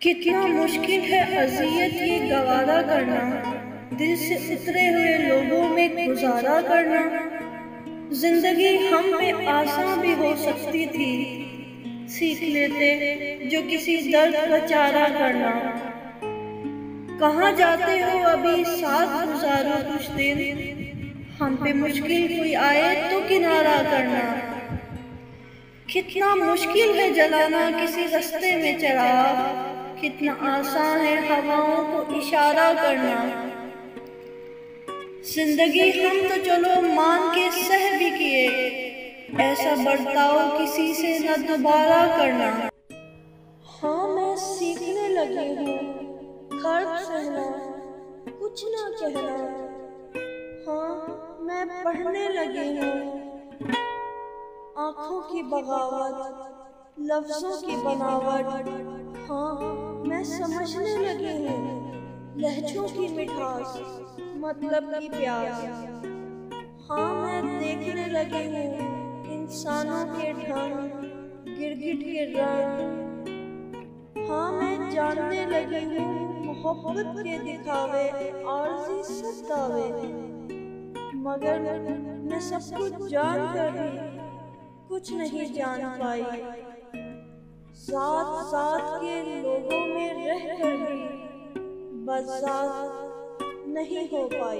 कितना मुश्किल है अज़ियत ये गवारा करना, दिल से उतरे हुए लोगों में गुजारा करना। जिंदगी हम पे आसान भी हो सकती थी, सीख लेते जो किसी दर्द का चारा करना। कहाँ जाते हो अभी साथ गुजारो कुछ दिन, हम पे मुश्किल कोई आए तो किनारा करना। कितना मुश्किल है जलाना किसी रास्ते में चिराग, कितना आसान है हवाओं को इशारा करना। जिंदगी हम तो चलो मान के सह भी किए, ऐसा बर्ताव किसी से न दोबारा करना। हाँ मैं सीखने लगी हूँ खर्च सहना, कुछ ना कहना। हाँ मैं पढ़ने लगी हूँ आँखों की बगावत, लफ्जों की बनावट। हाँ मैं समझने लगी हूँ लहजों की मिठास, मतलब की प्यास। हाँ मैं देखने लगी हूँ इंसानों के ढंग, गिरगिट के रंग। हाँ मैं जानने लगी हूँ मोहब्बत के दिखावे, आरज़ी सब दावे। मगर मैं सब कुछ जान कर भी कुछ नहीं जान पाई, साथ साथ के लोगों में रह कर भी बस साथ नहीं हो पाई।